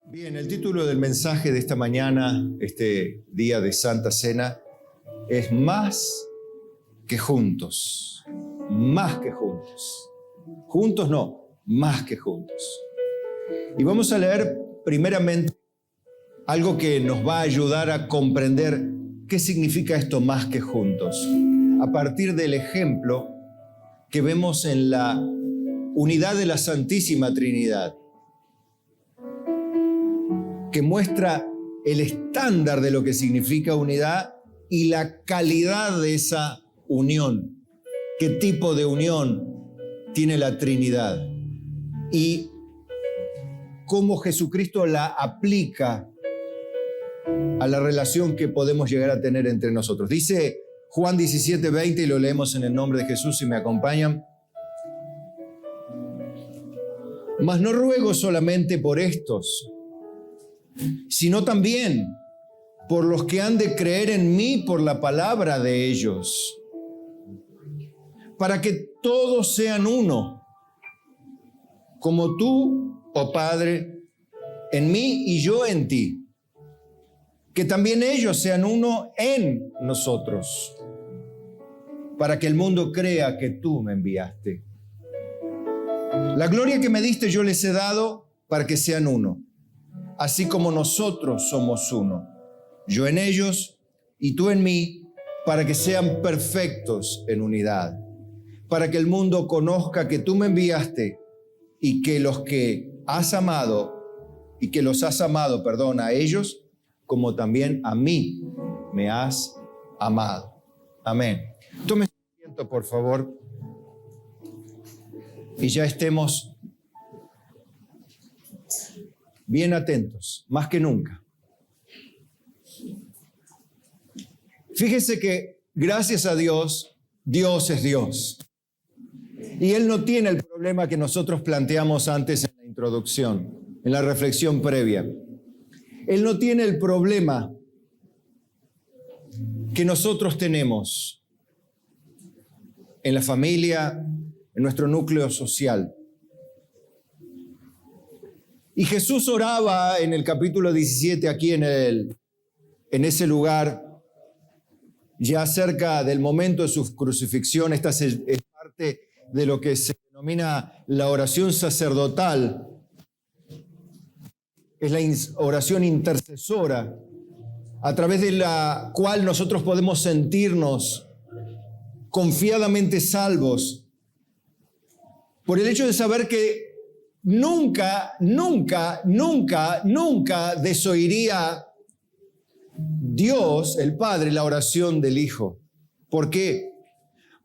Bien, el título del mensaje de esta mañana, este día de Santa Cena, es Más que juntos. Más que juntos. Juntos no, más que juntos. Y vamos a leer primeramente algo que nos va a ayudar a comprender qué significa esto más que juntos, a partir del ejemplo que vemos en la unidad de la Santísima Trinidad, que muestra el estándar de lo que significa unidad y la calidad de esa unión. ¿Qué tipo de unión tiene la Trinidad? Y cómo Jesucristo la aplica a la relación que podemos llegar a tener entre nosotros. Dice Juan 17:20, y lo leemos en el nombre de Jesús si me acompañan. Mas no ruego solamente por estos, sino también por los que han de creer en mí por la palabra de ellos, para que todos sean uno, como tú, oh Padre, en mí y yo en ti, que también ellos sean uno en nosotros, para que el mundo crea que tú me enviaste. La gloria que me diste yo les he dado para que sean uno, así como nosotros somos uno, yo en ellos y tú en mí, para que sean perfectos en unidad, para que el mundo conozca que tú me enviaste y que los has amado a ellos, como también a mí me has amado. Amén. Tome asiento, por favor, y ya estemos bien atentos, más que nunca. Fíjese que, gracias a Dios, Dios es Dios. Y Él no tiene el problema que nosotros planteamos antes en la introducción, en la reflexión previa. Él no tiene el problema que nosotros tenemos en la familia, en nuestro núcleo social. Y Jesús oraba en el capítulo 17, aquí en ese lugar, ya cerca del momento de su crucifixión. Esta es parte de lo que se denomina la oración sacerdotal. Es la oración intercesora, a través de la cual nosotros podemos sentirnos confiadamente salvos, por el hecho de saber que nunca desoiría Dios, el Padre, la oración del Hijo. ¿Por qué?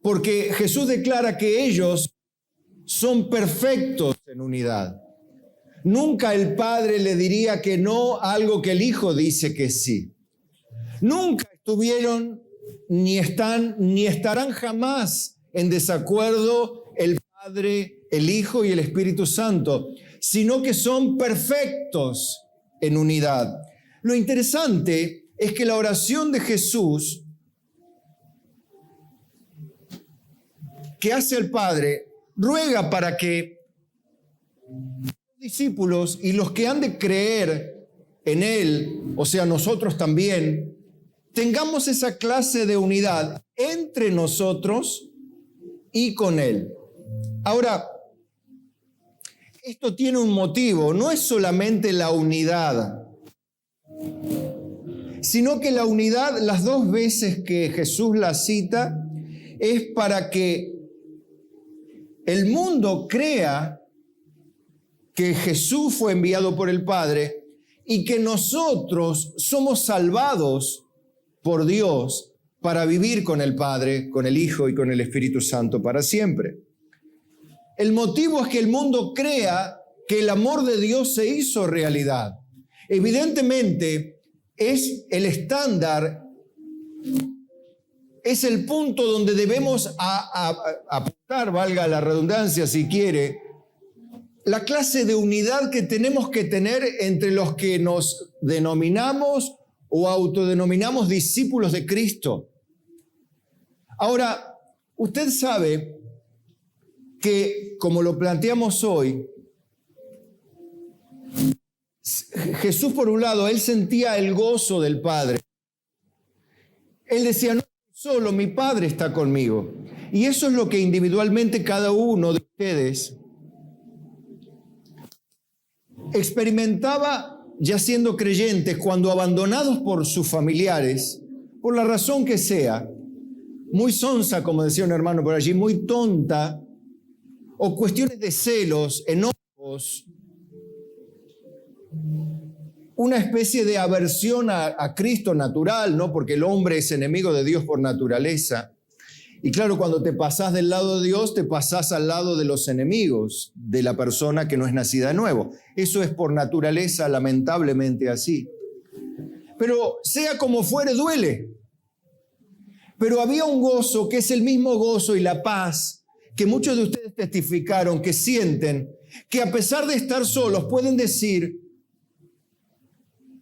Porque Jesús declara que ellos son perfectos en unidad. Nunca el Padre le diría que no a algo que el Hijo dice que sí. Nunca estuvieron, ni estarán jamás en desacuerdo el Padre, el Hijo y el Espíritu Santo, sino que son perfectos en unidad. Lo interesante es que la oración de Jesús que hace al Padre ruega para que los discípulos y los que han de creer en Él, o sea, nosotros también, tengamos esa clase de unidad entre nosotros y con Él. Ahora, esto tiene un motivo, no es solamente la unidad, sino que la unidad, las dos veces que Jesús la cita, es para que el mundo crea que Jesús fue enviado por el Padre y que nosotros somos salvados por Dios para vivir con el Padre, con el Hijo y con el Espíritu Santo para siempre. El motivo es que el mundo crea que el amor de Dios se hizo realidad. Evidentemente, es el estándar, es el punto donde debemos apuntar, valga la redundancia si quiere, la clase de unidad que tenemos que tener entre los que nos denominamos o autodenominamos discípulos de Cristo. Ahora, usted sabe que, como lo planteamos hoy, Jesús, por un lado, él sentía el gozo del Padre. Él decía, no estoy solo, mi Padre está conmigo. Y eso es lo que individualmente cada uno de ustedes experimentaba ya siendo creyentes, cuando abandonados por sus familiares, por la razón que sea, muy sonsa, como decía un hermano por allí, muy tonta, o cuestiones de celos, enojos, una especie de aversión a Cristo natural, ¿no? Porque el hombre es enemigo de Dios por naturaleza. Y claro, cuando te pasás del lado de Dios, te pasás al lado de los enemigos, de la persona que no es nacida de nuevo. Eso es por naturaleza, lamentablemente así. Pero sea como fuere, duele. Pero había un gozo que es el mismo gozo y la paz que muchos de ustedes testificaron, que sienten, que a pesar de estar solos pueden decir,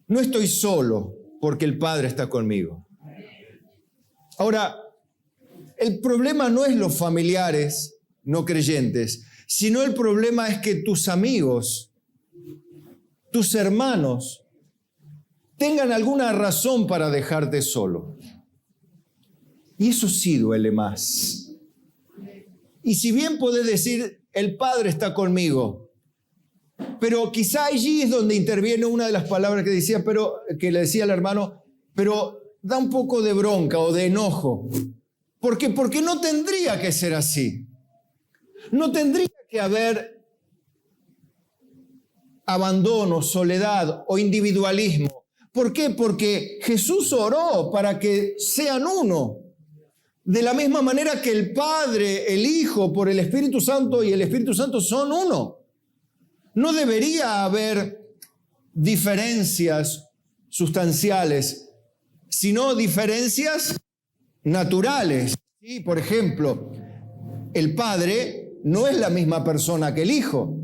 no estoy solo porque el Padre está conmigo. Ahora, el problema no es los familiares no creyentes, sino el problema es que tus amigos, tus hermanos, tengan alguna razón para dejarte solo. Y eso sí duele más. Y si bien podés decir, el Padre está conmigo, pero quizá allí es donde interviene una de las palabras que decía, que le decía al hermano, pero da un poco de bronca o de enojo. ¿Por qué? Porque no tendría que ser así. No tendría que haber abandono, soledad o individualismo. ¿Por qué? Porque Jesús oró para que sean uno. De la misma manera que el Padre, el Hijo, por el Espíritu Santo y el Espíritu Santo son uno. No debería haber diferencias sustanciales, sino diferencias naturales. ¿Sí? Por ejemplo, el Padre no es la misma persona que el Hijo.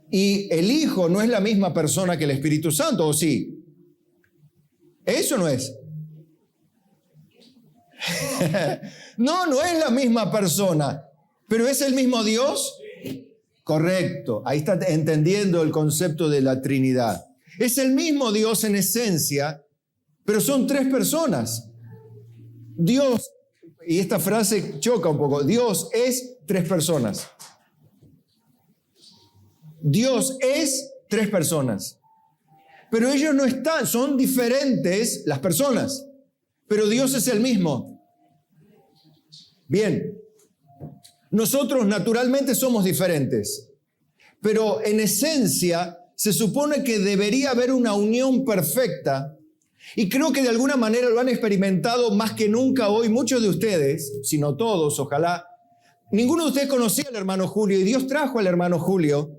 Y el Hijo no es la misma persona que el Espíritu Santo, ¿o sí? Eso no es. No es la misma persona, pero ¿es el mismo Dios? Correcto, ahí está entendiendo el concepto de la Trinidad. Es el mismo Dios en esencia, pero son tres personas. Dios, y esta frase choca un poco, Dios es tres personas. Dios es tres personas. Pero ellos no están, son diferentes las personas, pero Dios es el mismo. Bien, nosotros naturalmente somos diferentes, pero en esencia se supone que debería haber una unión perfecta, y creo que de alguna manera lo han experimentado más que nunca hoy muchos de ustedes, si no todos, ojalá. Ninguno de ustedes conocía al hermano Julio, y Dios trajo al hermano Julio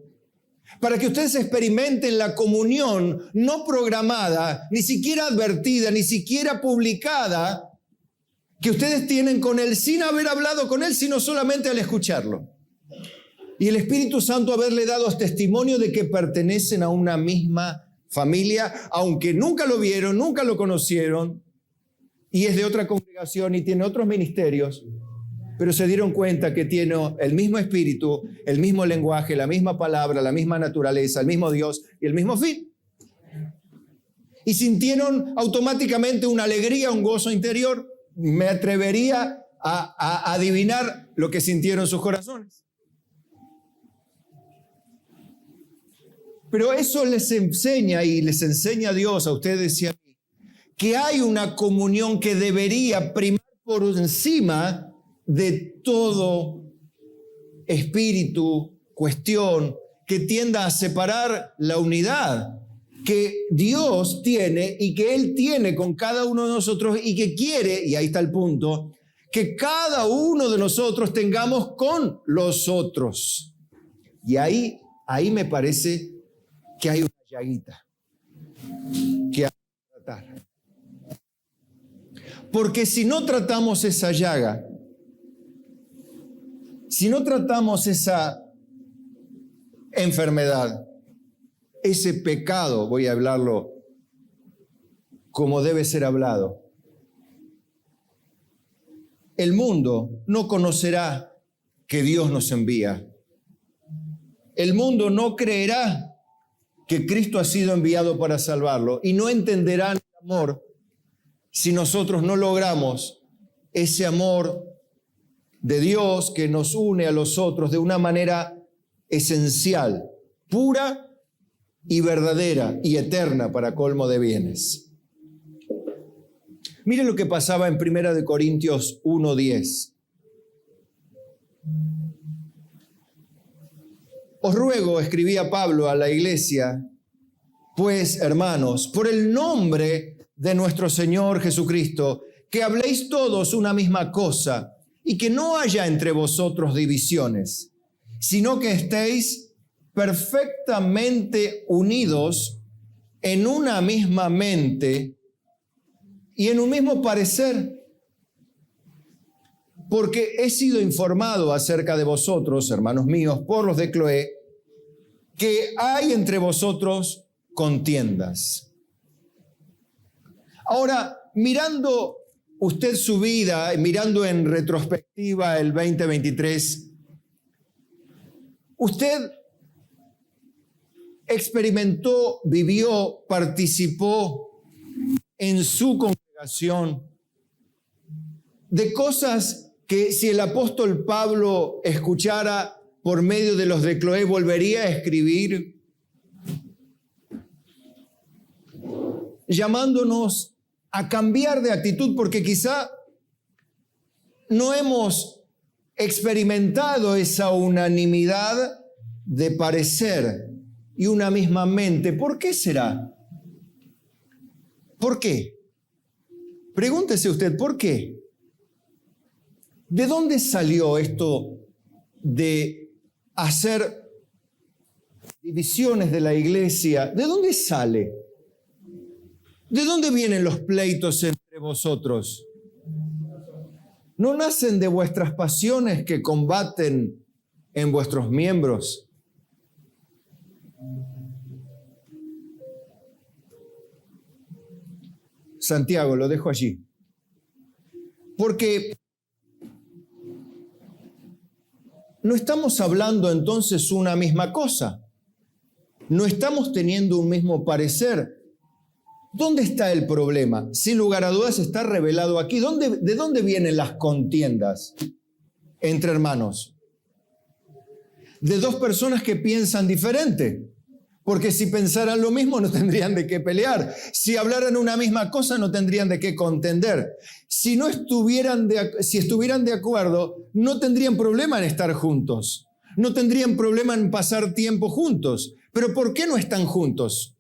para que ustedes experimenten la comunión no programada, ni siquiera advertida, ni siquiera publicada, que ustedes tienen con Él sin haber hablado con Él, sino solamente al escucharlo. Y el Espíritu Santo haberle dado testimonio de que pertenecen a una misma familia, aunque nunca lo vieron, nunca lo conocieron, y es de otra congregación y tiene otros ministerios, pero se dieron cuenta que tiene el mismo espíritu, el mismo lenguaje, la misma palabra, la misma naturaleza, el mismo Dios y el mismo fin. Y sintieron automáticamente una alegría, un gozo interior. Me atrevería a adivinar lo que sintieron sus corazones. Pero eso les enseña y les enseña Dios a ustedes y a mí, que hay una comunión que debería primar por encima de todo espíritu, cuestión que tienda a separar la unidad que Dios tiene y que Él tiene con cada uno de nosotros y que quiere, y ahí está el punto, que cada uno de nosotros tengamos con los otros. Y ahí me parece que hay una llaguita que hay que tratar. Porque si no tratamos esa llaga, si no tratamos esa enfermedad, ese pecado, voy a hablarlo como debe ser hablado, el mundo no conocerá que Dios nos envía. El mundo no creerá que Cristo ha sido enviado para salvarlo y no entenderán el amor si nosotros no logramos ese amor de Dios que nos une a los otros de una manera esencial, pura y verdadera y eterna para colmo de bienes. Mire lo que pasaba en 1 Corintios 1:10. Os ruego, escribía Pablo a la iglesia, pues, hermanos, por el nombre de nuestro Señor Jesucristo, que habléis todos una misma cosa y que no haya entre vosotros divisiones, sino que estéis perfectamente unidos en una misma mente y en un mismo parecer. Porque he sido informado acerca de vosotros, hermanos míos, por los de Cloé, que hay entre vosotros contiendas. Ahora, mirando usted su vida, mirando en retrospectiva el 2023, usted experimentó, vivió, participó en su congregación de cosas que si el apóstol Pablo escuchara por medio de los de Cloé volvería a escribir, llamándonos a cambiar de actitud, porque quizá no hemos experimentado esa unanimidad de parecer y una misma mente. ¿Por qué será? ¿Por qué? Pregúntese usted, ¿por qué? ¿De dónde salió esto de hacer divisiones de la iglesia? ¿De dónde sale? ¿De dónde vienen los pleitos entre vosotros? ¿No nacen de vuestras pasiones que combaten en vuestros miembros? Santiago, lo dejo allí. Porque no estamos hablando entonces una misma cosa. No estamos teniendo un mismo parecer. ¿Dónde está el problema? Sin lugar a dudas está revelado aquí. ¿De dónde vienen las contiendas entre hermanos? De dos personas que piensan diferente. Porque si pensaran lo mismo no tendrían de qué pelear. Si hablaran una misma cosa no tendrían de qué contender. Si estuvieran de acuerdo, no tendrían problema en estar juntos. No tendrían problema en pasar tiempo juntos. Pero ¿por qué no están juntos?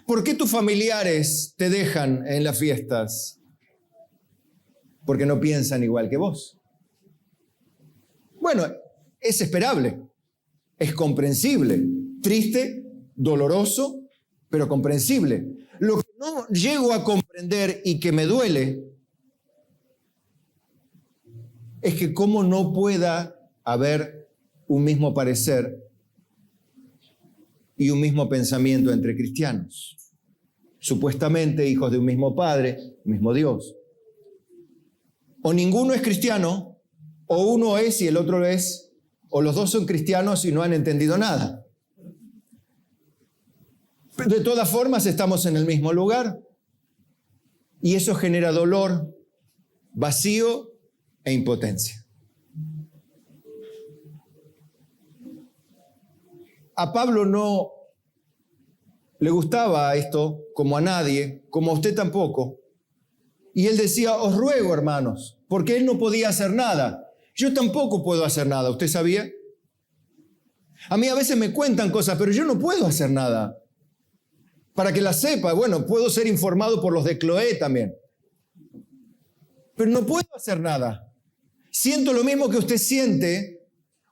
¿Por qué tus familiares te dejan en las fiestas? Porque no piensan igual que vos. Bueno, es esperable. Es comprensible, triste, doloroso, pero comprensible. Lo que no llego a comprender y que me duele es que cómo no pueda haber un mismo parecer y un mismo pensamiento entre cristianos. Supuestamente hijos de un mismo Padre, un mismo Dios. O ninguno es cristiano, o uno es y el otro es, o los dos son cristianos y no han entendido nada. Pero de todas formas estamos en el mismo lugar. Y eso genera dolor, vacío e impotencia. A Pablo no le gustaba esto, como a nadie, como a usted tampoco. Y él decía, os ruego, hermanos, porque él no podía hacer nada. Yo tampoco puedo hacer nada, ¿usted sabía? A mí a veces me cuentan cosas, pero yo no puedo hacer nada. Para que la sepa, bueno, puedo ser informado por los de Cloé también. Pero no puedo hacer nada. Siento lo mismo que usted siente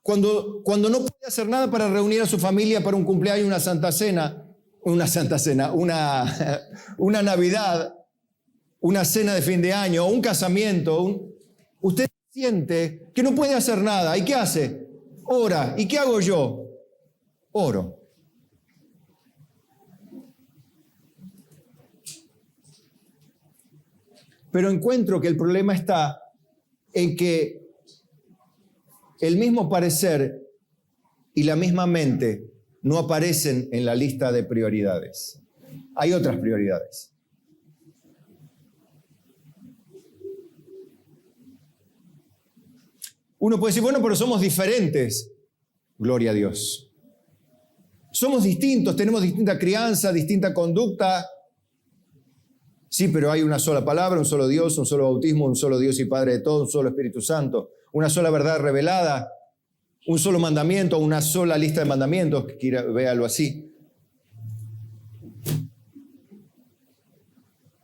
cuando no puede hacer nada para reunir a su familia para un cumpleaños, una Navidad, una cena de fin de año, o un casamiento. Usted siente que no puede hacer nada. ¿Y qué hace? Ora. ¿Y qué hago yo? Oro. Pero encuentro que el problema está en que el mismo parecer y la misma mente no aparecen en la lista de prioridades. Hay otras prioridades. Uno puede decir, bueno, pero somos diferentes. Gloria a Dios. Somos distintos, tenemos distinta crianza, distinta conducta. Sí, pero hay una sola palabra, un solo Dios, un solo bautismo, un solo Dios y Padre de todo, un solo Espíritu Santo, una sola verdad revelada, un solo mandamiento, una sola lista de mandamientos, véalo así.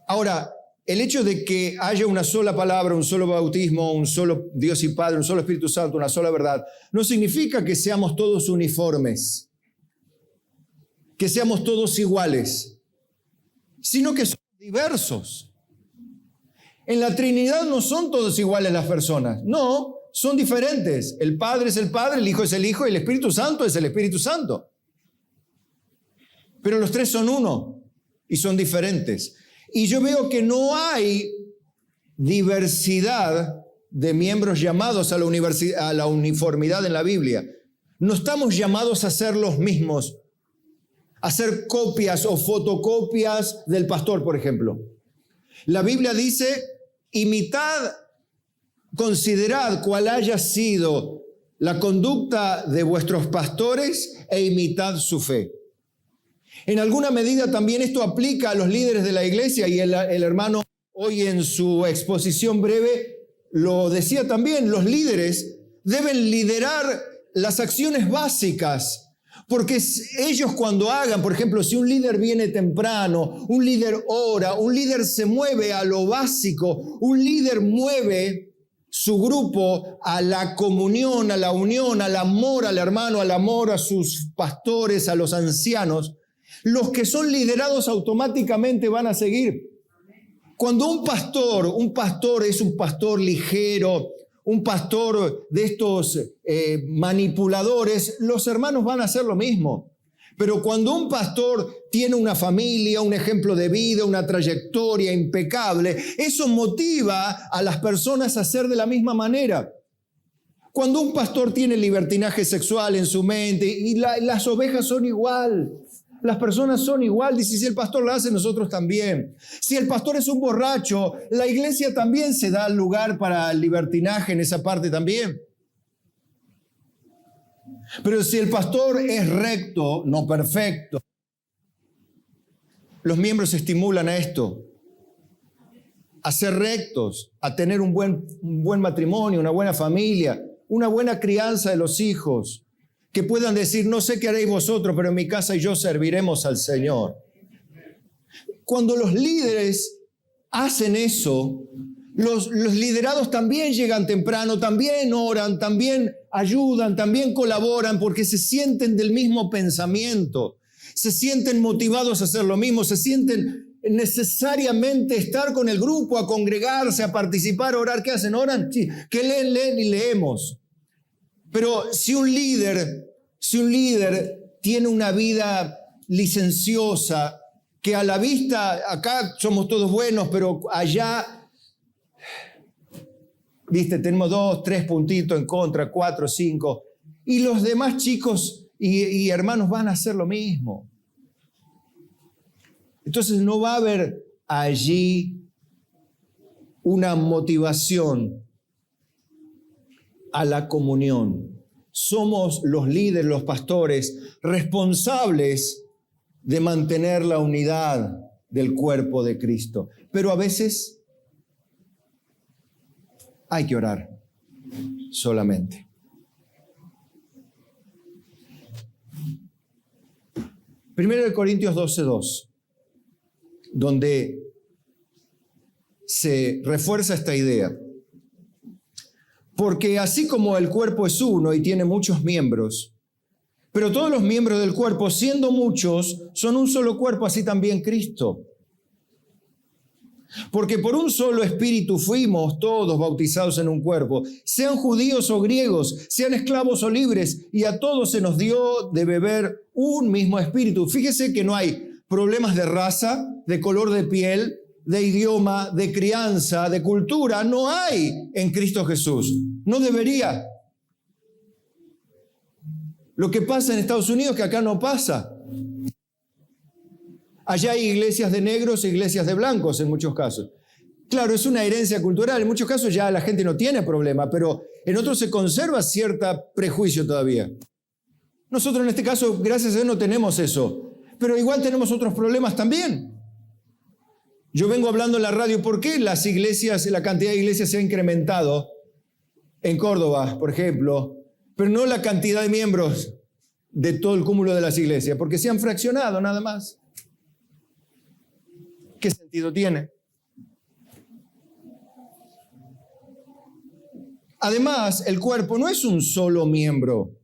Ahora, el hecho de que haya una sola palabra, un solo bautismo, un solo Dios y Padre, un solo Espíritu Santo, una sola verdad, no significa que seamos todos uniformes, que seamos todos iguales, sino que somos diversos. En la Trinidad no son todos iguales las personas, no, son diferentes. El Padre es el Padre, el Hijo es el Hijo y el Espíritu Santo es el Espíritu Santo. Pero los tres son uno y son diferentes. Y yo veo que no hay diversidad de miembros llamados a la uniformidad en la Biblia. No estamos llamados a ser los mismos, a hacer copias o fotocopias del pastor, por ejemplo. La Biblia dice, imitad, considerad cuál haya sido la conducta de vuestros pastores e imitad su fe. En alguna medida también esto aplica a los líderes de la iglesia y el hermano hoy en su exposición breve lo decía también, los líderes deben liderar las acciones básicas, porque ellos cuando hagan, por ejemplo, si un líder viene temprano, un líder ora, un líder se mueve a lo básico, un líder mueve su grupo a la comunión, a la unión, al amor al hermano, al amor a sus pastores, a los ancianos, los que son liderados automáticamente van a seguir. Cuando un pastor es un pastor ligero, un pastor de estos manipuladores, los hermanos van a hacer lo mismo. Pero cuando un pastor tiene una familia, un ejemplo de vida, una trayectoria impecable, eso motiva a las personas a hacer de la misma manera. Cuando un pastor tiene libertinaje sexual en su mente y las ovejas son igual, las personas son igual, dice, si el pastor lo hace, nosotros también. Si el pastor es un borracho, la iglesia también se da lugar para el libertinaje en esa parte también. Pero si el pastor es recto, no perfecto, los miembros se estimulan a esto, a ser rectos, a tener un buen matrimonio, una buena familia, una buena crianza de los hijos, que puedan decir, no sé qué haréis vosotros, pero en mi casa y yo serviremos al Señor. Cuando los líderes hacen eso, los liderados también llegan temprano, también oran, también ayudan, también colaboran, porque se sienten del mismo pensamiento, se sienten motivados a hacer lo mismo, se sienten necesariamente estar con el grupo, a congregarse, a participar, a orar. ¿Qué hacen? Oran, sí, que leen y leemos. Pero si un líder tiene una vida licenciosa, que a la vista, acá somos todos buenos, pero allá, viste, tenemos 2, 3 puntitos en contra, 4, 5, y los demás chicos y hermanos van a hacer lo mismo. Entonces no va a haber allí una motivación a la comunión. Somos los líderes, los pastores, responsables de mantener la unidad del cuerpo de Cristo. Pero a veces hay que orar solamente. Primero de Corintios 12:2, donde se refuerza esta idea. Porque así como el cuerpo es uno y tiene muchos miembros, pero todos los miembros del cuerpo, siendo muchos, son un solo cuerpo, así también Cristo. Porque por un solo espíritu fuimos todos bautizados en un cuerpo, sean judíos o griegos, sean esclavos o libres, y a todos se nos dio de beber un mismo espíritu. Fíjese que no hay problemas de raza, de color de piel, de idioma, de crianza, de cultura, no hay en Cristo Jesús. No debería. Lo que pasa en Estados Unidos que acá no pasa. Allá hay iglesias de negros e iglesias de blancos en muchos casos. Claro, es una herencia cultural. En muchos casos ya la gente no tiene problema, pero en otros se conserva cierto prejuicio todavía. Nosotros en este caso, gracias a Dios, no tenemos eso. Pero igual tenemos otros problemas también. Yo vengo hablando en la radio, ¿por qué la cantidad de iglesias se ha incrementado en Córdoba, por ejemplo, pero no la cantidad de miembros de todo el cúmulo de las iglesias? Porque se han fraccionado nada más. ¿Qué sentido tiene? Además, el cuerpo no es un solo miembro,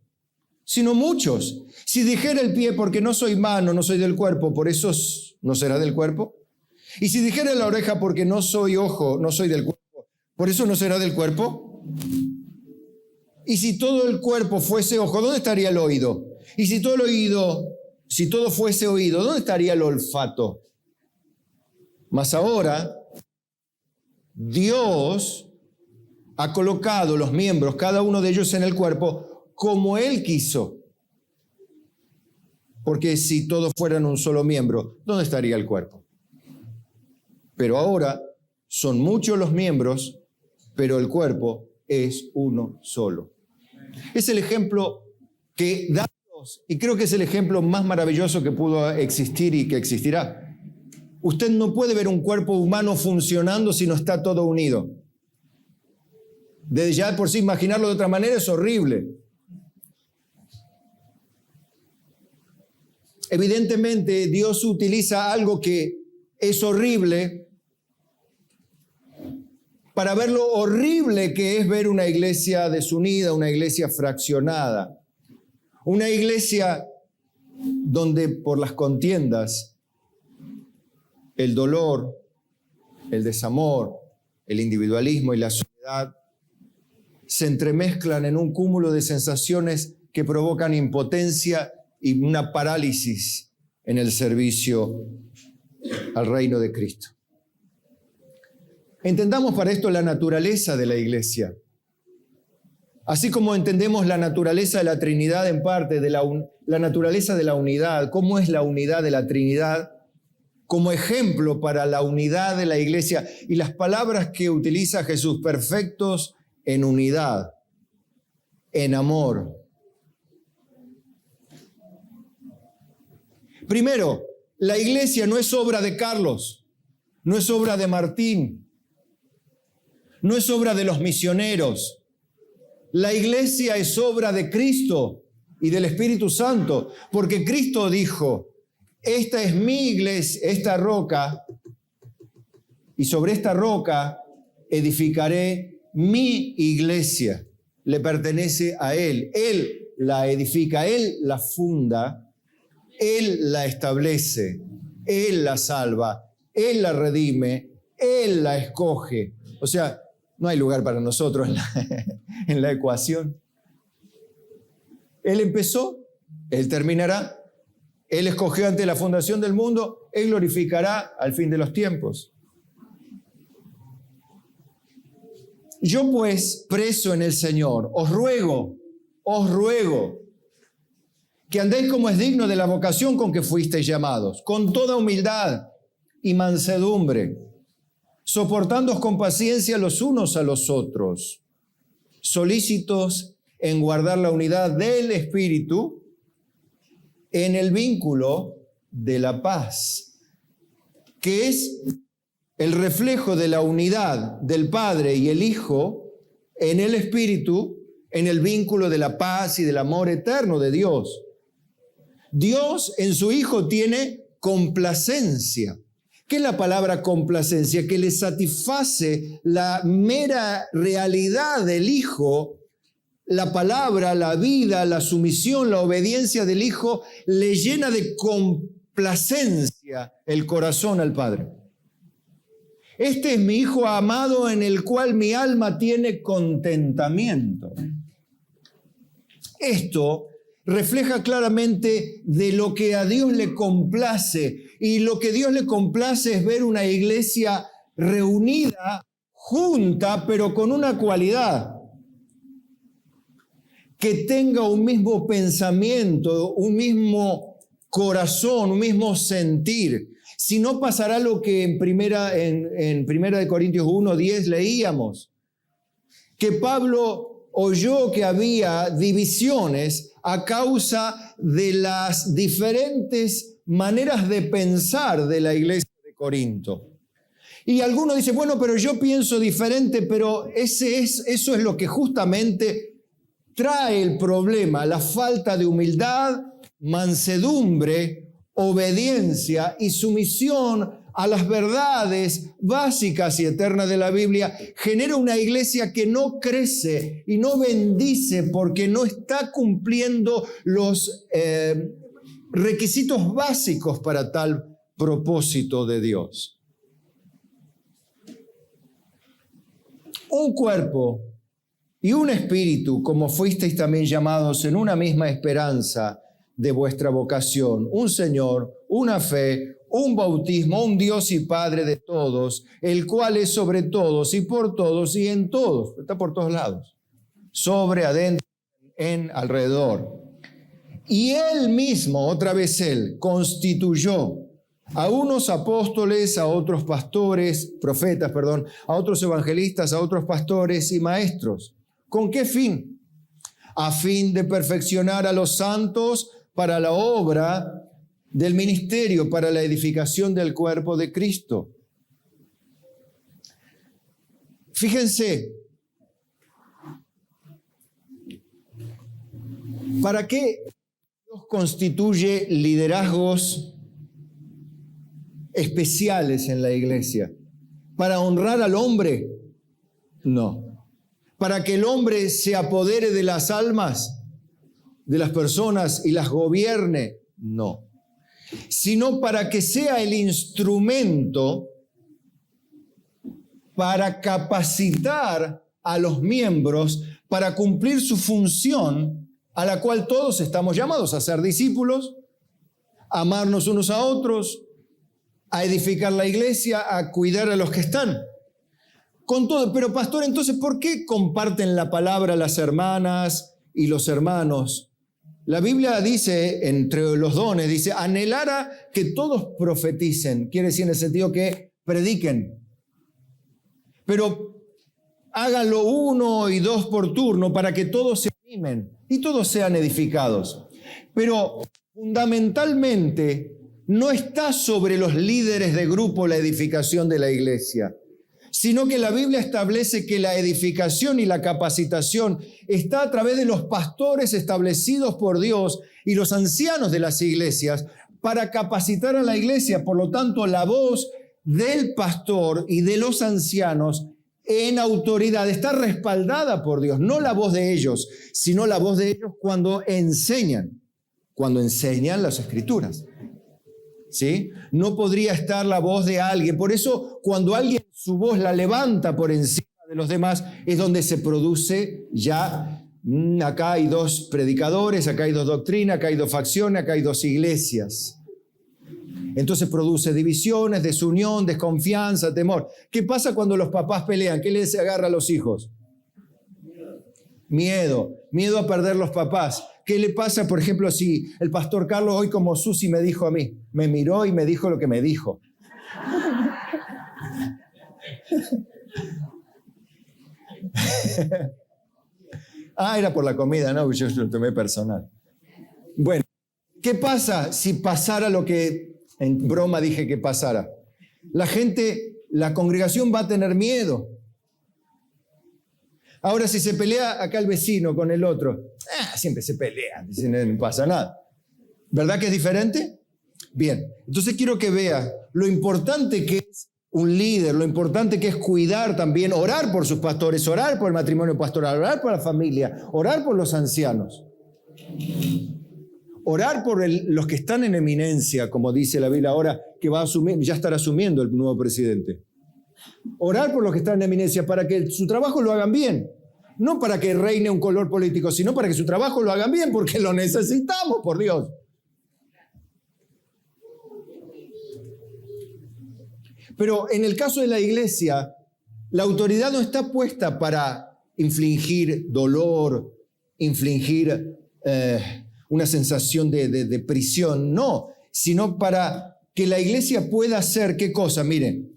sino muchos. Si dijera el pie, porque no soy mano, no soy del cuerpo, por eso no será del cuerpo. Y si dijera la oreja, porque no soy ojo, no soy del cuerpo, por eso no será del cuerpo. Y si todo el cuerpo fuese ojo, ¿dónde estaría el oído? Y si todo fuese oído, ¿dónde estaría el olfato? Mas ahora, Dios ha colocado los miembros, cada uno de ellos en el cuerpo, como Él quiso. Porque si todos fueran un solo miembro, ¿dónde estaría el cuerpo? Pero ahora son muchos los miembros, pero el cuerpo es uno solo. Es el ejemplo que da Dios, y creo que es el ejemplo más maravilloso que pudo existir y que existirá. Usted no puede ver un cuerpo humano funcionando si no está todo unido. Desde ya por sí imaginarlo de otra manera es horrible. Evidentemente Dios utiliza algo que es horrible para ver lo horrible que es ver una iglesia desunida, una iglesia fraccionada, una iglesia donde por las contiendas, el dolor, el desamor, el individualismo y la soledad se entremezclan en un cúmulo de sensaciones que provocan impotencia y una parálisis en el servicio al reino de Cristo. Entendamos para esto la naturaleza de la iglesia. Así como entendemos la naturaleza de la Trinidad en parte, la naturaleza de la unidad, cómo es la unidad de la Trinidad, como ejemplo para la unidad de la iglesia y las palabras que utiliza Jesús, perfectos en unidad, en amor. Primero, la iglesia no es obra de Carlos, no es obra de Martín, no es obra de los misioneros. La iglesia es obra de Cristo y del Espíritu Santo, porque Cristo dijo, esta es mi iglesia, esta roca, y sobre esta roca edificaré mi iglesia. Le pertenece a Él. Él la edifica, Él la funda, Él la establece, Él la salva, Él la redime, Él la escoge. O sea, no hay lugar para nosotros en la ecuación. Él empezó, Él terminará. Él escogió ante la fundación del mundo, Él glorificará al fin de los tiempos. Yo pues, preso en el Señor, os ruego, que andéis como es digno de la vocación con que fuisteis llamados, con toda humildad y mansedumbre, soportándoos con paciencia los unos a los otros, solícitos en guardar la unidad del Espíritu en el vínculo de la paz, que es el reflejo de la unidad del Padre y el Hijo en el Espíritu, en el vínculo de la paz y del amor eterno de Dios. Dios en su Hijo tiene complacencia. ¿Qué es la palabra complacencia? Que le satisface la mera realidad del Hijo. La palabra, la vida, la sumisión, la obediencia del Hijo le llena de complacencia el corazón al Padre. Este es mi Hijo amado en el cual mi alma tiene contentamiento. Esto refleja claramente de lo que a Dios le complace. Y lo que a Dios le complace es ver una iglesia reunida, junta, pero con una cualidad. que tenga un mismo pensamiento, un mismo corazón, un mismo sentir. Si no, pasará lo que en primera de Corintios 1:10 leíamos, que Pablo oyó que había divisiones a causa de las diferentes maneras de pensar de la iglesia de Corinto. Y algunos dicen, bueno, pero yo pienso diferente, pero eso es lo que justamente trae el problema, la falta de humildad, mansedumbre, obediencia y sumisión a las verdades básicas y eternas de la Biblia. Genera una iglesia que no crece y no bendice porque no está cumpliendo los requisitos básicos para tal propósito de Dios. Un cuerpo y un espíritu, como fuisteis también llamados en una misma esperanza de vuestra vocación, un Señor, una fe, un bautismo, un Dios y Padre de todos, el cual es sobre todos y por todos y en todos, está por todos lados, sobre, adentro, en, alrededor. Y Él mismo, otra vez Él, constituyó a unos apóstoles, a otros pastores, profetas, a otros evangelistas, a otros pastores y maestros. ¿Con qué fin? A fin de perfeccionar a los santos para la obra del ministerio, para la edificación del cuerpo de Cristo. Fíjense, ¿para qué Dios constituye liderazgos especiales en la iglesia? ¿Para honrar al hombre? No. ¿Para que el hombre se apodere de las almas de las personas y las gobierne? No. Sino para que sea el instrumento para capacitar a los miembros para cumplir su función a la cual todos estamos llamados, a ser discípulos, a amarnos unos a otros, a edificar la iglesia, a cuidar a los que están. Con todo, pero pastor, entonces, ¿por qué comparten la palabra las hermanas y los hermanos? La Biblia dice, entre los dones, dice, anhelara que todos profeticen. Quiere decir en el sentido que prediquen. Pero háganlo 1 y 2 por turno para que todos se animen y todos sean edificados. Pero fundamentalmente no está sobre los líderes de grupo la edificación de la iglesia, sino que la Biblia establece que la edificación y la capacitación está a través de los pastores establecidos por Dios y los ancianos de las iglesias para capacitar a la iglesia. Por lo tanto, la voz del pastor y de los ancianos en autoridad está respaldada por Dios, no la voz de ellos, sino la voz de ellos cuando enseñan las Escrituras. ¿Sí? No podría estar la voz de alguien. Por eso, cuando alguien su voz la levanta por encima de los demás, es donde se produce ya, acá hay 2 predicadores, acá hay 2 doctrinas, acá hay 2 facciones, acá hay 2 iglesias. Entonces produce divisiones, desunión, desconfianza, temor. ¿Qué pasa cuando los papás pelean? ¿Qué les agarra a los hijos? Miedo a perder los papás. ¿Qué le pasa, por ejemplo, si el pastor Carlos hoy, como Susi me dijo a mí, me miró y me dijo lo que me dijo? Era por la comida, no, yo lo tomé personal. Bueno, ¿qué pasa si pasara lo que en broma dije que pasara? La congregación va a tener miedo. Ahora, si se pelea acá el vecino con el otro, siempre se pelean, no pasa nada. ¿Verdad que es diferente? Bien, entonces quiero que vea lo importante que es un líder, lo importante que es cuidar también, orar por sus pastores, orar por el matrimonio pastoral, orar por la familia, orar por los ancianos. Orar por los que están en eminencia, como dice la Biblia ahora, que ya estará asumiendo el nuevo presidente. Orar por los que están en eminencia para que su trabajo lo hagan bien. No para que reine un color político, sino para que su trabajo lo hagan bien, porque lo necesitamos, por Dios. Pero en el caso de la iglesia, la autoridad no está puesta para infligir dolor, infligir una sensación de prisión, no, sino para que la iglesia pueda hacer, ¿qué cosa? Miren,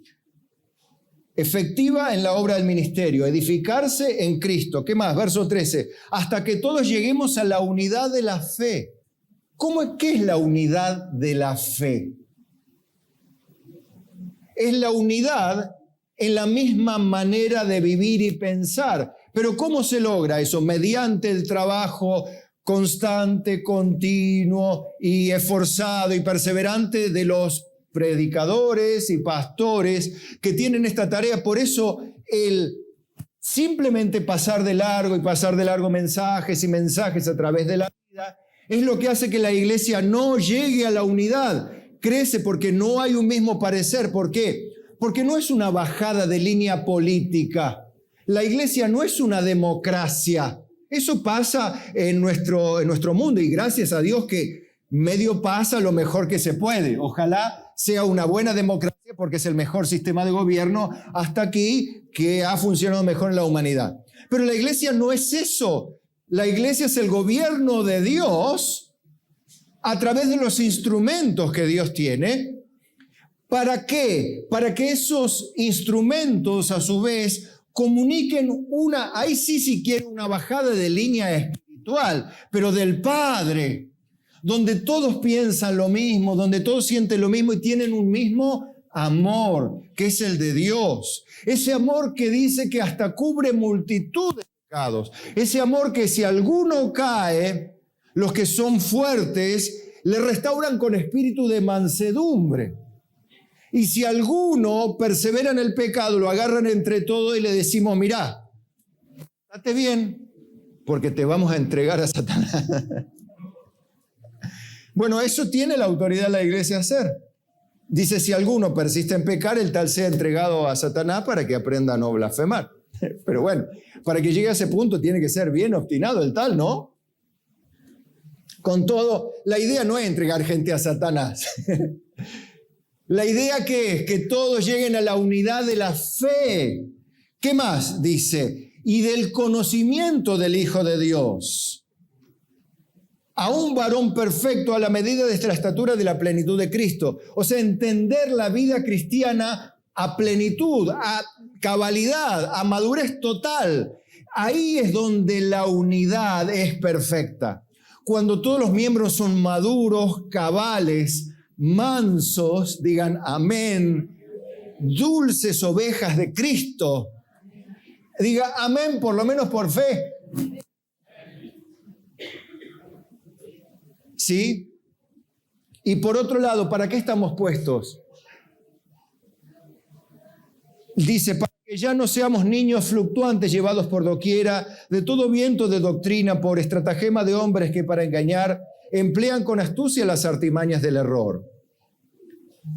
efectiva en la obra del ministerio, edificarse en Cristo. ¿Qué más? Verso 13. Hasta que todos lleguemos a la unidad de la fe. ¿Qué es la unidad de la fe? Es la unidad en la misma manera de vivir y pensar. Pero ¿cómo se logra eso? Mediante el trabajo constante, continuo y esforzado y perseverante de los predicadores y pastores que tienen esta tarea. Por eso el simplemente pasar de largo mensajes y mensajes a través de la vida es lo que hace que la iglesia no llegue a la unidad. Crece porque no hay un mismo parecer. ¿Por qué? Porque no es una bajada de línea política. La iglesia no es una democracia. Eso pasa en nuestro mundo y gracias a Dios que medio pasa lo mejor que se puede. Ojalá sea una buena democracia porque es el mejor sistema de gobierno hasta aquí que ha funcionado mejor en la humanidad. Pero la iglesia no es eso. La iglesia es el gobierno de Dios a través de los instrumentos que Dios tiene. ¿Para qué? Para que esos instrumentos a su vez comuniquen ahí sí si quiere una bajada de línea espiritual, pero del Padre, donde todos piensan lo mismo, donde todos sienten lo mismo y tienen un mismo amor, que es el de Dios. Ese amor que dice que hasta cubre multitud de pecados. Ese amor que si alguno cae, los que son fuertes le restauran con espíritu de mansedumbre. Y si alguno persevera en el pecado, lo agarran entre todos y le decimos, mirá, date bien, porque te vamos a entregar a Satanás. Bueno, eso tiene la autoridad de la iglesia a hacer. Dice, si alguno persiste en pecar, el tal sea entregado a Satanás para que aprenda a no blasfemar. Pero bueno, para que llegue a ese punto tiene que ser bien obstinado el tal, ¿no? Con todo, la idea no es entregar gente a Satanás. La idea que es que todos lleguen a la unidad de la fe. ¿Qué más? Dice, y del conocimiento del Hijo de Dios. A un varón perfecto a la medida de la estatura de la plenitud de Cristo. O sea, entender la vida cristiana a plenitud, a cabalidad, a madurez total. Ahí es donde la unidad es perfecta. Cuando todos los miembros son maduros, cabales, mansos, digan amén, dulces ovejas de Cristo. Diga amén, por lo menos por fe. ¿Sí? Y por otro lado, ¿para qué estamos puestos? Dice, para que ya no seamos niños fluctuantes llevados por doquiera de todo viento de doctrina por estratagema de hombres que para engañar emplean con astucia las artimañas del error.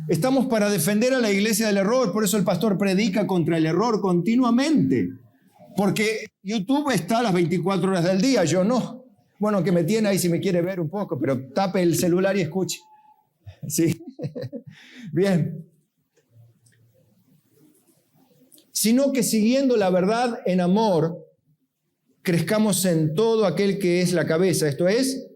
Estamos para defender a la iglesia del error, por eso el pastor predica contra el error continuamente, porque YouTube está a las 24 horas del día, yo no. Bueno, que me tiene ahí si me quiere ver un poco, pero tape el celular y escuche. ¿Sí? Bien. Sino que siguiendo la verdad en amor, crezcamos en todo aquel que es la cabeza, esto es,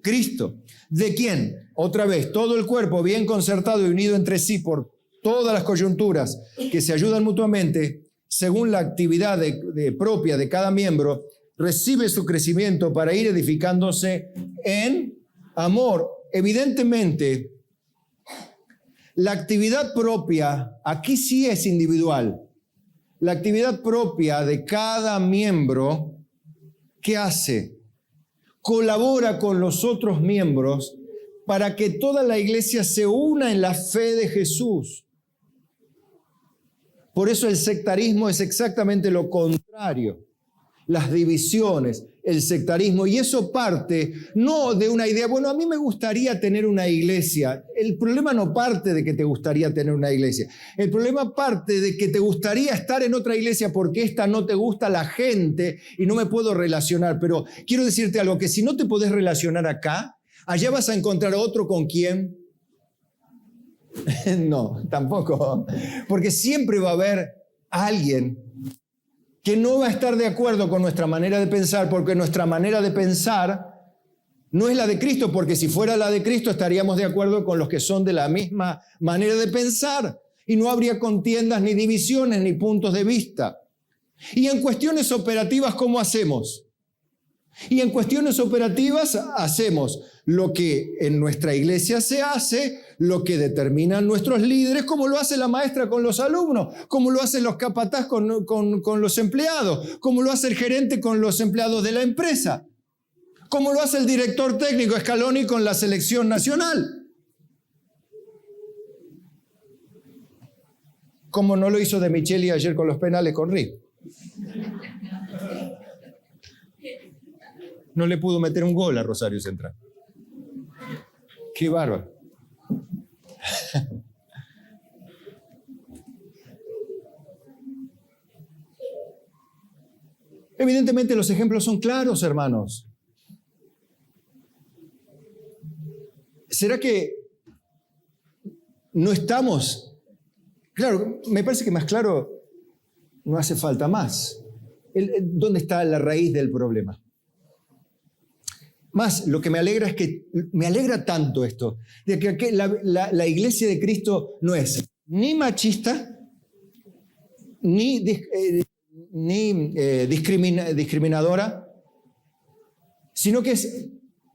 Cristo. ¿De quién? Otra vez, todo el cuerpo bien concertado y unido entre sí por todas las coyunturas que se ayudan mutuamente, según la actividad propia de cada miembro, recibe su crecimiento para ir edificándose en amor. Evidentemente, la actividad propia, aquí sí es individual. La actividad propia de cada miembro, ¿qué hace? Colabora con los otros miembros para que toda la iglesia se una en la fe de Jesús. Por eso el sectarismo es exactamente lo contrario. Las divisiones, el sectarismo, y eso parte no de una idea, bueno, a mí me gustaría tener una iglesia. El problema no parte de que te gustaría tener una iglesia. El problema parte de que te gustaría estar en otra iglesia porque esta no te gusta la gente y no me puedo relacionar. Pero quiero decirte algo, que si no te podés relacionar acá, allá vas a encontrar otro con quien. No, tampoco. Porque siempre va a haber alguien que no va a estar de acuerdo con nuestra manera de pensar, porque nuestra manera de pensar no es la de Cristo, porque si fuera la de Cristo estaríamos de acuerdo con los que son de la misma manera de pensar y no habría contiendas, ni divisiones, ni puntos de vista. Y en cuestiones operativas, ¿cómo hacemos? Y en cuestiones operativas hacemos lo que en nuestra iglesia se hace, lo que determinan nuestros líderes, como lo hace la maestra con los alumnos, como lo hacen los capataz con los empleados, como lo hace el gerente con los empleados de la empresa, como lo hace el director técnico Scaloni con la selección nacional. Como no lo hizo De Micheli ayer con los penales con River. No le pudo meter un gol a Rosario Central. ¡Qué bárbaro! Evidentemente los ejemplos son claros, hermanos. ¿Será que no estamos? Claro, me parece que más claro no hace falta más. ¿Dónde está la raíz del problema? Más, lo que me alegra es que me alegra tanto esto, de que la iglesia de Cristo no es ni machista, ni discriminadora, sino que es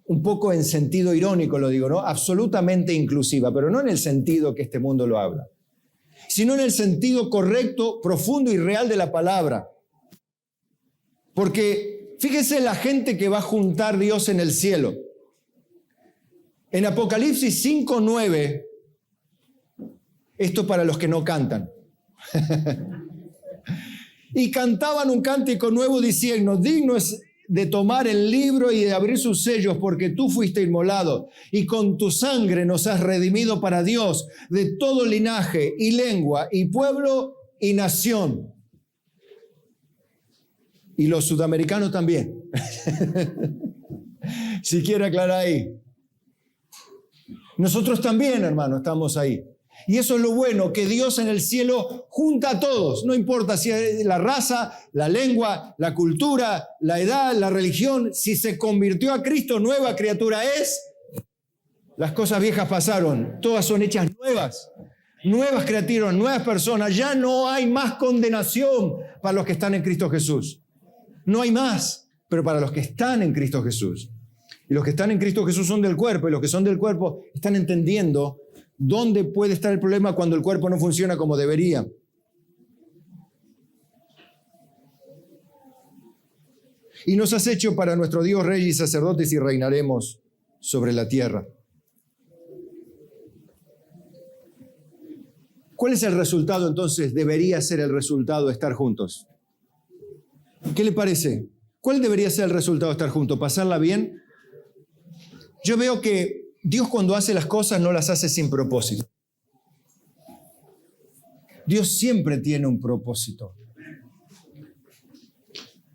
un poco en sentido irónico, lo digo, ¿no? Absolutamente inclusiva, pero no en el sentido que este mundo lo habla, sino en el sentido correcto, profundo y real de la palabra. Porque fíjese la gente que va a juntar Dios en el cielo. En Apocalipsis 5:9, esto para los que no cantan. Y cantaban un cántico nuevo diciendo: digno es de tomar el libro y de abrir sus sellos, porque tú fuiste inmolado y con tu sangre nos has redimido para Dios de todo linaje y lengua y pueblo y nación. Y los sudamericanos también. Si quiere aclarar ahí. Nosotros también, hermano, estamos ahí. Y eso es lo bueno, que Dios en el cielo junta a todos. No importa si es la raza, la lengua, la cultura, la edad, la religión. Si se convirtió a Cristo, nueva criatura es. Las cosas viejas pasaron. Todas son hechas nuevas. Nuevas criaturas, nuevas personas. Ya no hay más condenación para los que están en Cristo Jesús. No hay más, pero para los que están en Cristo Jesús. Y los que están en Cristo Jesús son del cuerpo, y los que son del cuerpo están entendiendo dónde puede estar el problema cuando el cuerpo no funciona como debería. Y nos has hecho para nuestro Dios reyes y sacerdotes y reinaremos sobre la tierra. ¿Cuál es el resultado entonces? Debería ser el resultado de estar juntos. ¿Qué le parece? ¿Cuál debería ser el resultado de estar juntos? ¿Pasarla bien? Yo veo que Dios cuando hace las cosas no las hace sin propósito. Dios siempre tiene un propósito.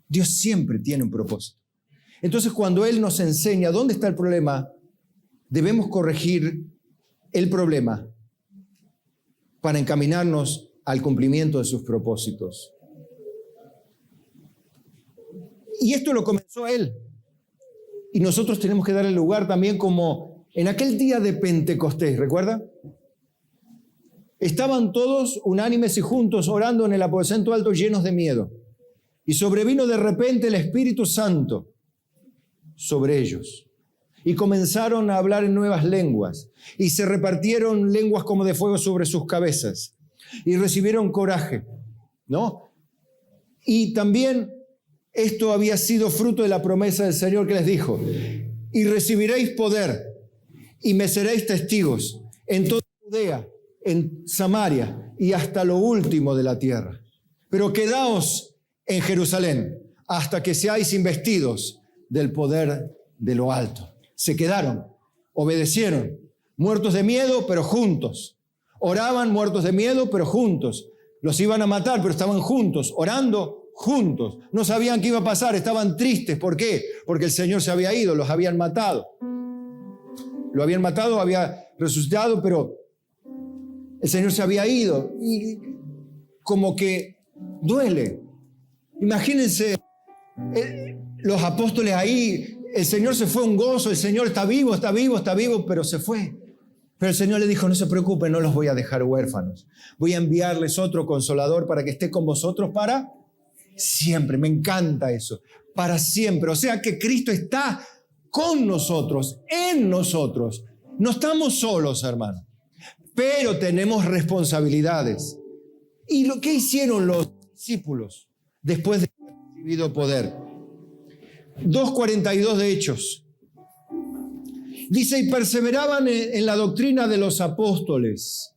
Dios siempre tiene un propósito. Entonces cuando Él nos enseña dónde está el problema, debemos corregir el problema para encaminarnos al cumplimiento de sus propósitos. Y esto lo comenzó Él. Y nosotros tenemos que darle lugar también, como en aquel día de Pentecostés, ¿recuerda? Estaban todos unánimes y juntos orando en el aposento alto llenos de miedo. Y sobrevino de repente el Espíritu Santo sobre ellos. Y comenzaron a hablar en nuevas lenguas. Y se repartieron lenguas como de fuego sobre sus cabezas. Y recibieron coraje, ¿no? Y también esto había sido fruto de la promesa del Señor que les dijo: y recibiréis poder y me seréis testigos en toda Judea, en Samaria y hasta lo último de la tierra. Pero quedaos en Jerusalén hasta que seáis investidos del poder de lo alto. Se quedaron, obedecieron, muertos de miedo, pero juntos. Oraban muertos de miedo, pero juntos. Los iban a matar, pero estaban juntos, orando juntos. No sabían qué iba a pasar, estaban tristes. ¿Por qué? Porque el Señor se había ido, los habían matado. Lo habían matado, había resucitado, pero el Señor se había ido. Y como que duele. Imagínense los apóstoles ahí, el Señor se fue un gozo, el Señor está vivo, pero se fue. Pero el Señor le dijo, no se preocupen, no los voy a dejar huérfanos. Voy a enviarles otro consolador para que esté con vosotros para siempre. Me encanta eso, para siempre. O sea que Cristo está con nosotros, en nosotros. No estamos solos, hermano, pero tenemos responsabilidades. ¿Y qué hicieron los discípulos después de haber recibido poder? 2:42 de Hechos. Dice, y perseveraban en la doctrina de los apóstoles,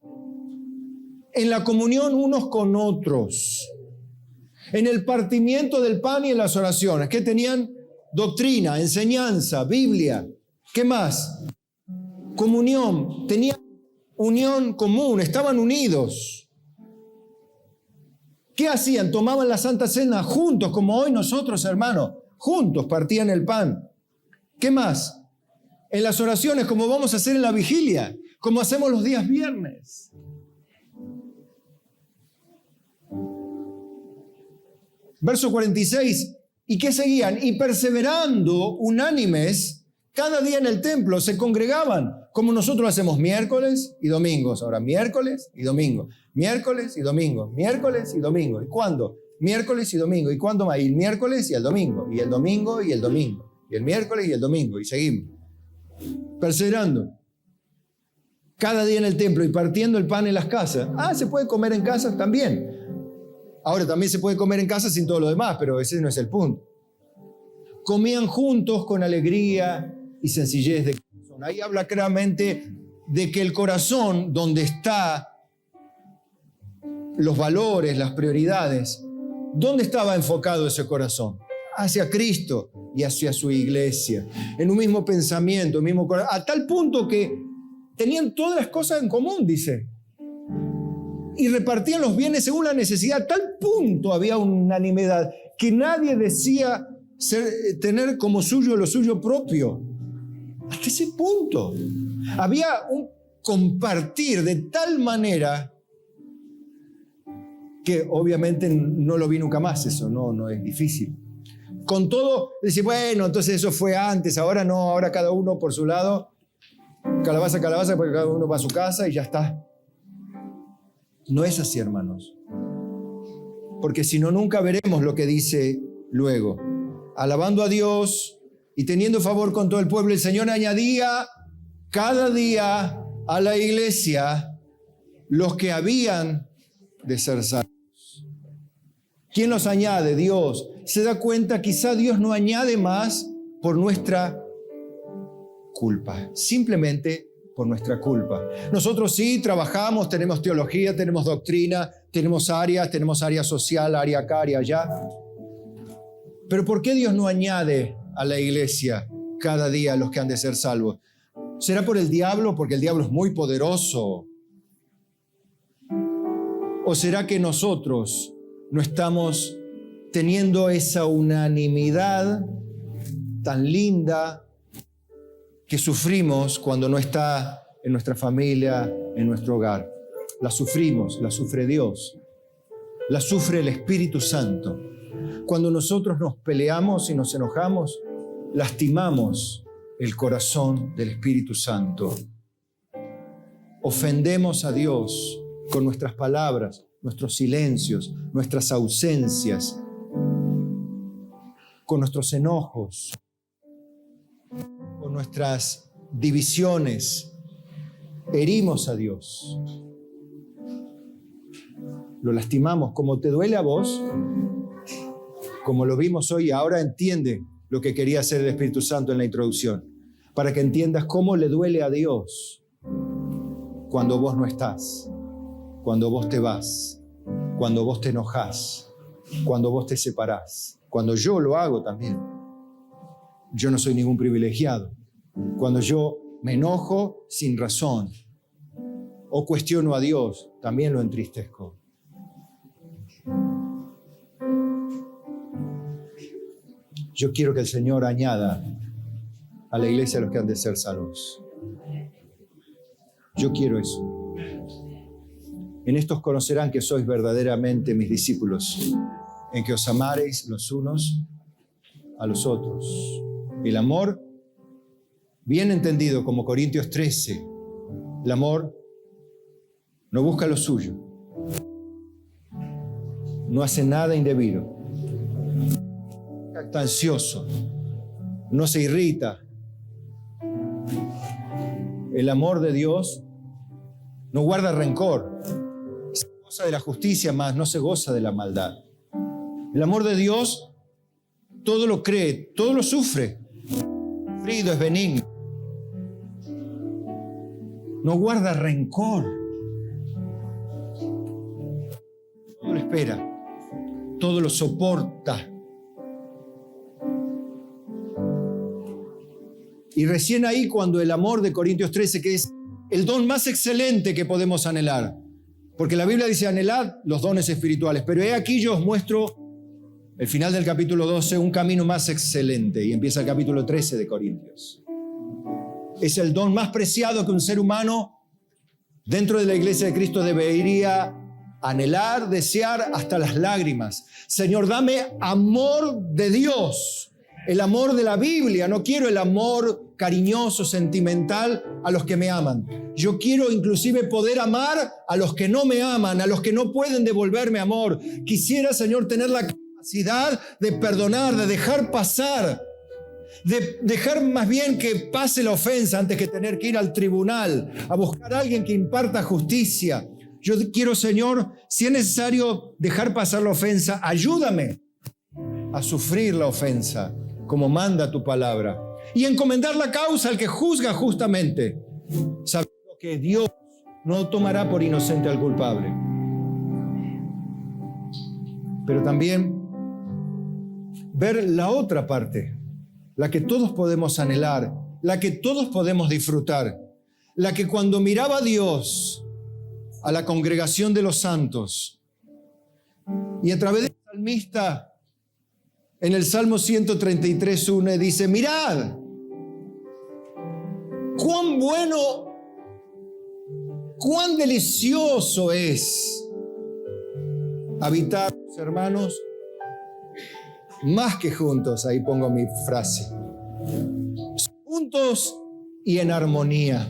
en la comunión unos con otros, en el partimiento del pan y en las oraciones. ¿Qué tenían? Doctrina, enseñanza, Biblia. ¿Qué más? Comunión. Tenían unión común, estaban unidos. ¿Qué hacían? Tomaban la Santa Cena juntos, como hoy nosotros, hermanos, juntos partían el pan. ¿Qué más? En las oraciones, como vamos a hacer en la vigilia, como hacemos los días viernes. Verso 46. ¿Y qué seguían? Y perseverando unánimes, cada día en el templo se congregaban, como nosotros hacemos miércoles y domingos. Ahora, miércoles y domingo, miércoles y domingo, miércoles y domingo. ¿Y cuándo? Miércoles y domingo. ¿Y cuándo más? Y el miércoles y el domingo, y el domingo y el domingo, y el miércoles y el domingo, y seguimos. Perseverando. Cada día en el templo y partiendo el pan en las casas. ¿Se puede comer en casa? También. Ahora, también se puede comer en casa sin todo lo demás, pero ese no es el punto. Comían juntos con alegría y sencillez de corazón. Ahí habla claramente de que el corazón, donde están los valores, las prioridades, ¿dónde estaba enfocado ese corazón? Hacia Cristo y hacia su iglesia, en un mismo pensamiento, un mismo corazón, a tal punto que tenían todas las cosas en común, dice, y repartían los bienes según la necesidad. A tal punto había unanimidad que nadie decía tener como suyo lo suyo propio. Hasta ese punto había un compartir de tal manera que obviamente no lo vi nunca más. Eso no es difícil. Con todo, decir, bueno, entonces eso fue antes, ahora no, ahora cada uno por su lado, calabaza, porque cada uno va a su casa y ya está. No es así, hermanos. Porque si no, nunca veremos lo que dice luego. Alabando a Dios y teniendo favor con todo el pueblo, el Señor añadía cada día a la iglesia los que habían de ser salvos. ¿Quién los añade? Dios. Se da cuenta, quizá Dios no añade más por nuestra culpa, simplemente por nuestra culpa. Nosotros sí trabajamos, tenemos teología, tenemos doctrina, tenemos área social, área acá, área allá. Pero ¿por qué Dios no añade a la iglesia cada día a los que han de ser salvos? ¿Será por el diablo? Porque el diablo es muy poderoso. ¿O será que nosotros no estamos teniendo esa unanimidad tan linda que sufrimos cuando no está en nuestra familia, en nuestro hogar? La sufrimos, la sufre Dios, la sufre el Espíritu Santo. Cuando nosotros nos peleamos y nos enojamos, lastimamos el corazón del Espíritu Santo. Ofendemos a Dios con nuestras palabras, nuestros silencios, nuestras ausencias, con nuestros enojos, con nuestras divisiones. Herimos a Dios. Lo lastimamos. Como te duele a vos, como lo vimos hoy, ahora entiende lo que quería hacer el Espíritu Santo en la introducción, para que entiendas cómo le duele a Dios cuando vos no estás, cuando vos te vas, cuando vos te enojás, cuando vos te separás, cuando yo lo hago también. Yo no soy ningún privilegiado. Cuando yo me enojo sin razón o cuestiono a Dios, también lo entristezco. Yo quiero que el Señor añada a la iglesia a los que han de ser salvos. Yo quiero eso. En estos conocerán que sois verdaderamente mis discípulos, en que os amareis los unos a los otros. El amor, bien entendido como Corintios 13, el amor no busca lo suyo, no hace nada indebido, no está ansioso, no se irrita. El amor de Dios no guarda rencor, se goza de la justicia, mas no se goza de la maldad. El amor de Dios todo lo cree, todo lo sufre. Es benigno. No guarda rencor. Todo lo espera. Todo lo soporta. Y recién ahí cuando el amor de Corintios 13, que es el don más excelente que podemos anhelar, porque la Biblia dice anhelad los dones espirituales, pero he aquí yo os muestro el final del capítulo 12, un camino más excelente, y empieza el capítulo 13 de Corintios. Es el don más preciado que un ser humano dentro de la iglesia de Cristo debería anhelar, desear hasta las lágrimas. Señor, dame amor de Dios, el amor de la Biblia. No quiero el amor cariñoso, sentimental a los que me aman. Yo quiero inclusive poder amar a los que no me aman, a los que no pueden devolverme amor. Quisiera, Señor, tener la capacidad de perdonar, de dejar pasar, de dejar más bien que pase la ofensa antes que tener que ir al tribunal a buscar a alguien que imparta justicia. Yo quiero, Señor, si es necesario dejar pasar la ofensa, ayúdame a sufrir la ofensa como manda tu palabra y encomendar la causa al que juzga justamente, sabiendo que Dios no tomará por inocente al culpable. Pero también ver la otra parte, la que todos podemos anhelar, la que todos podemos disfrutar, la que cuando miraba a Dios, a la congregación de los santos, y a través del salmista, en el Salmo 133:1 dice, mirad, cuán bueno, cuán delicioso es habitar, hermanos, más que juntos, ahí pongo mi frase, juntos y en armonía.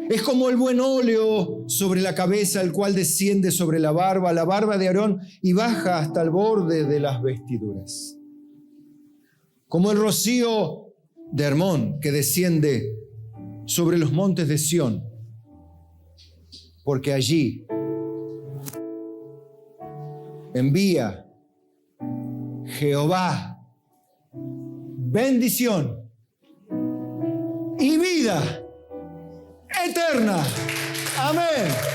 Es como el buen óleo sobre la cabeza, el cual desciende sobre la barba de Aarón y baja hasta el borde de las vestiduras. Como el rocío de Hermón que desciende sobre los montes de Sión, porque allí envía Jehová bendición y vida eterna. Amén.